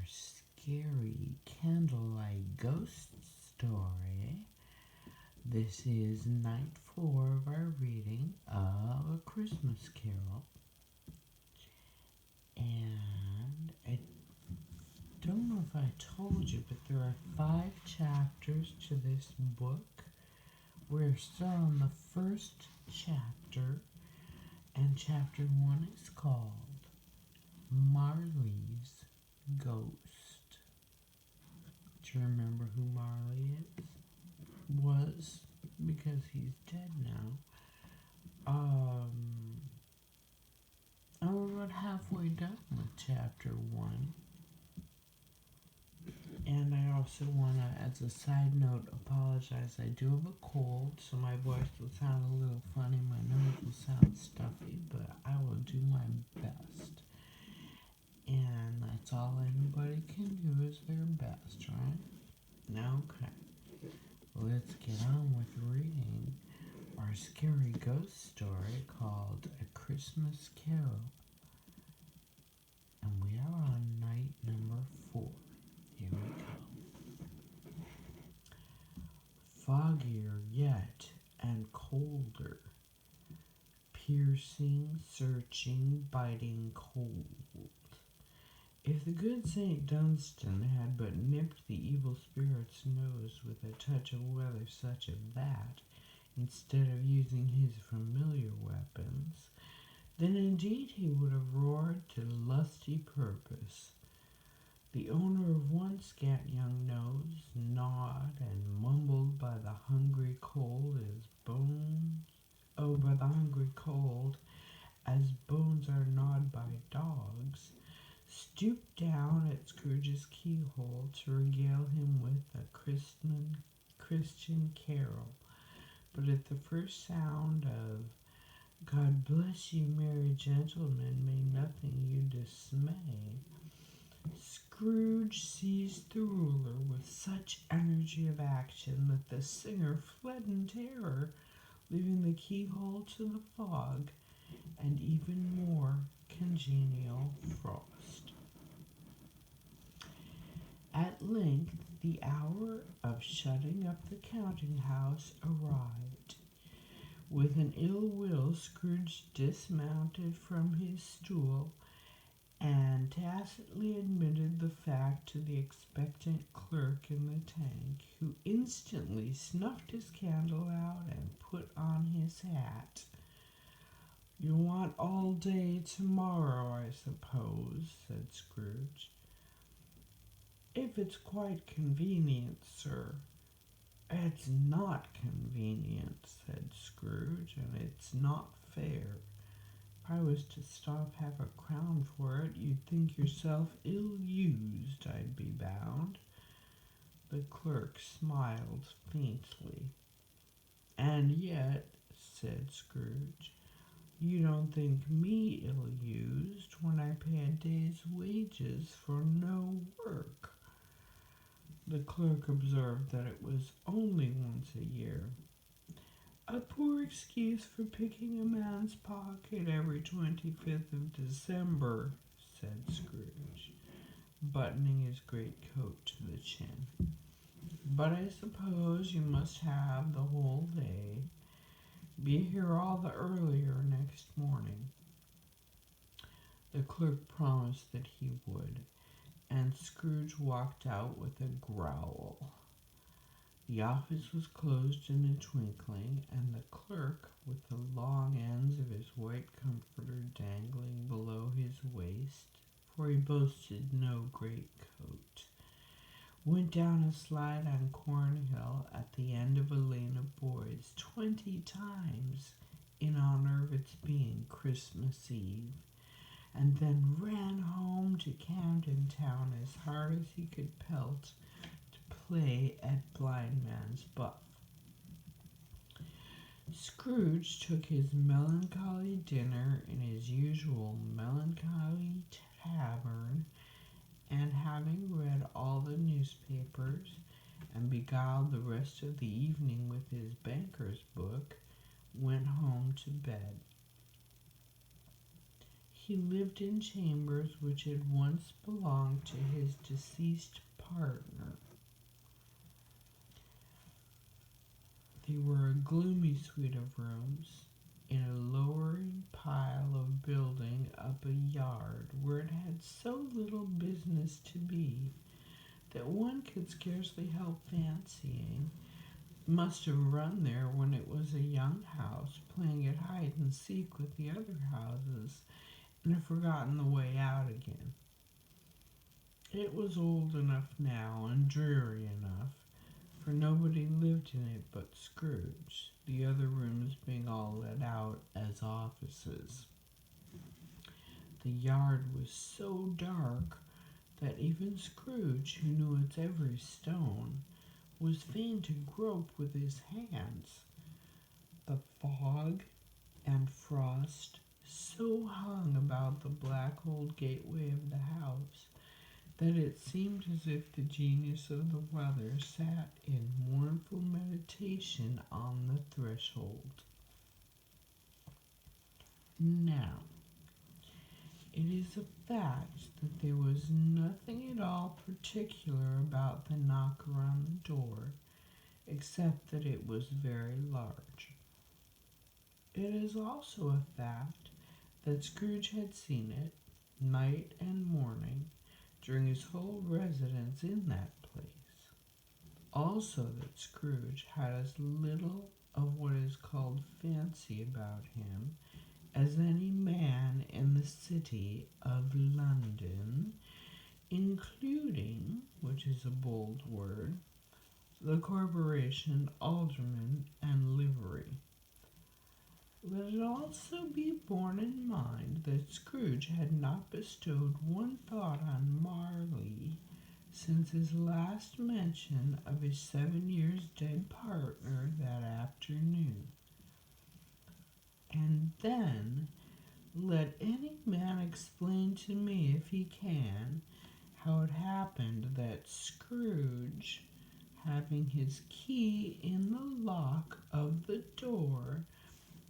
scary Candlelight ghost story. This is night 4 of our reading of A Christmas Carol. And I don't know if I told you, but there are 5 chapters to this book. We're still on the first chapter, and chapter 1 is called Marley's Ghost. Do you remember who Marley was? Because he's dead now. We're about halfway done with chapter 1. And I also want to, as a side note, apologize. I do have a cold, so my voice will sound a little funny. My nose will sound stuffy, but I will do my best. And that's all anybody can do is their best, right? Okay. Let's get on with reading our scary ghost story called A Christmas Carol. And we are on night number 4. Here we go. Foggier yet and colder. Piercing, searching, biting cold. If the good St. Dunstan had but nipped the evil spirit's nose with a touch of weather such as that, instead of using his familiar weapons, then indeed he would have roared to lusty purpose. The owner of one scant young nose gnawed and mumbled by the hungry cold as bones are gnawed by dogs, stooped down at Scrooge's keyhole to regale him with a Christian carol. But at the first sound of "God bless you, merry gentlemen, may nothing you dismay," Scrooge seized the ruler with such energy of action that the singer fled in terror, leaving the keyhole to the fog and even more congenial frost. At length the hour of shutting up the counting house arrived. With an ill will, Scrooge dismounted from his stool and tacitly admitted the fact to the expectant clerk in the tank, who instantly snuffed his candle out and put on his hat. "You want all day tomorrow, I suppose," said Scrooge. "If it's quite convenient, sir." "It's not convenient," said Scrooge, "and it's not fair. If I was to stop half a crown for it, you'd think yourself ill-used, I'd be bound." The clerk smiled faintly. "And yet," said Scrooge, "you don't think me ill-used when I pay a day's wages for no work." The clerk observed that it was only once a year. "A poor excuse for picking a man's pocket every 25th of December," said Scrooge, buttoning his greatcoat to the chin. "But I suppose you must have the whole day. Be here all the earlier next morning." The clerk promised that he would, and Scrooge walked out with a growl. The office was closed in a twinkling, and the clerk, with the long ends of his white comforter dangling below his waist, for he boasted no greatcoat, went down a slide on Cornhill at the end of a lane of boys 20 times in honor of its being Christmas Eve, and then ran home to Camden Town as hard as he could pelt to play at Blind Man's Buff. Scrooge took his melancholy dinner in his usual melancholy tavern, and having read all the newspapers and beguiled the rest of the evening with his banker's book, went home to bed. He lived in chambers which had once belonged to his deceased partner. They were a gloomy suite of rooms in a lowering pile of building up a yard where it had so little business to be that one could scarcely help fancying must have run there when it was a young house playing at hide and seek with the other houses and had forgotten the way out again. It was old enough now and dreary enough, for nobody lived in it but Scrooge, the other rooms being all let out as offices. The yard was so dark that even Scrooge, who knew its every stone, was fain to grope with his hands. The fog and frost so hung about the black old gateway of the house that it seemed as if the genius of the weather sat in mournful meditation on the threshold. Now, it is a fact that there was nothing at all particular about the knocker on the door, except that it was very large. It is also a fact that Scrooge had seen it, night and morning, during his whole residence in that place. Also that Scrooge had as little of what is called fancy about him as any man in the city of London, including, which is a bold word, the corporation, alderman, and livery. Let it also be borne in mind that Scrooge had not bestowed one thought on Marley since his last mention of his 7 years dead partner that afternoon. And then, let any man explain to me, if he can, how it happened that Scrooge, having his key in the lock of the door,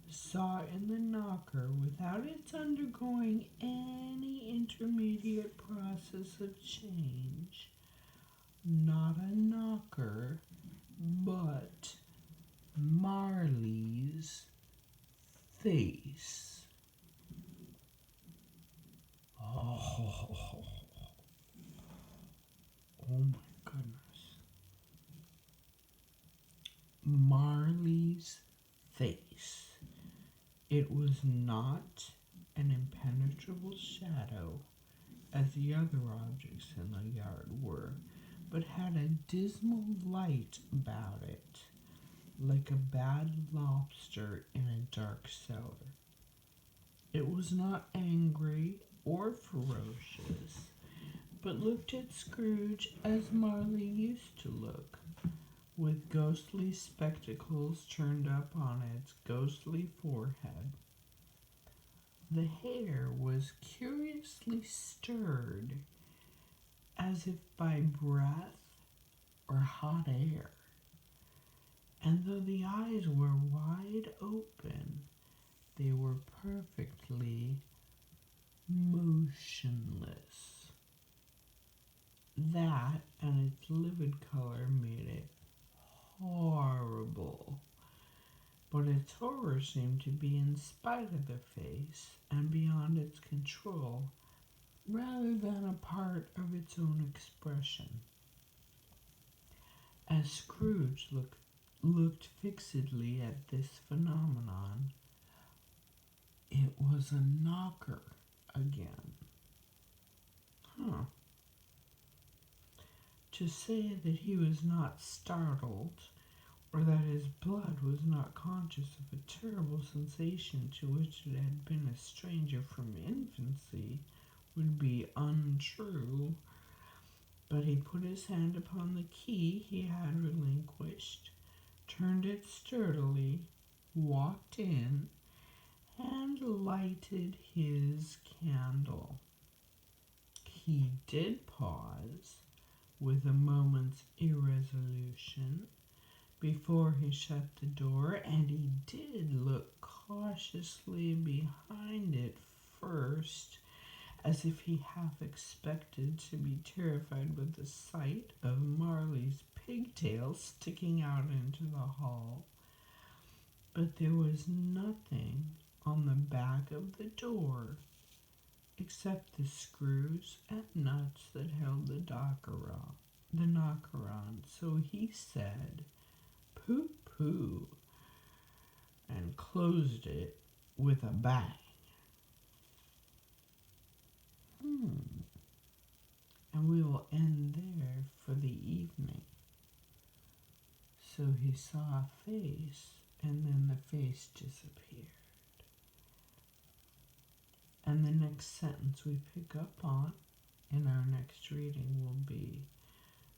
saw in the knocker, without its undergoing any intermediate process of change, not a knocker, but Marley's face. Oh my goodness. Marley's face. It was not an impenetrable shadow, as the other objects in the yard were, but had a dismal light about it, like a bad lobster in a dark cellar. It was not angry or ferocious, but looked at Scrooge as Marley used to look, with ghostly spectacles turned up on its ghostly forehead. The hair was curiously stirred, as if by breath or hot air, and though the eyes were wide open, they were perfectly motionless. That and its livid color made it horrible, but its horror seemed to be in spite of the face and beyond its control, rather than a part of its own expression. As Scrooge looked fixedly at this phenomenon, it was a knocker again. To say that he was not startled, or that his blood was not conscious of a terrible sensation to which it had been a stranger from infancy, would be untrue. But he put his hand upon the key he had relinquished, turned it sturdily, walked in, and lighted his candle. He did pause, with a moment's irresolution, before he shut the door, and he did look cautiously behind it first, as if he half expected to be terrified with the sight of Marley's pigtails sticking out into the hall. But there was nothing on the back of the door except the screws and nuts that held the knocker on. So he said, "Pooh, pooh," and closed it with a bang. And we will end there for the evening. So he saw a face, and then the face disappeared. And the next sentence we pick up on in our next reading will be,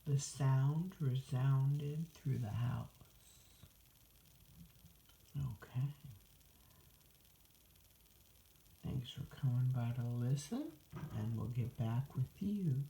"The sound resounded through the house." Okay. Thanks for coming by to listen, and we'll get back with you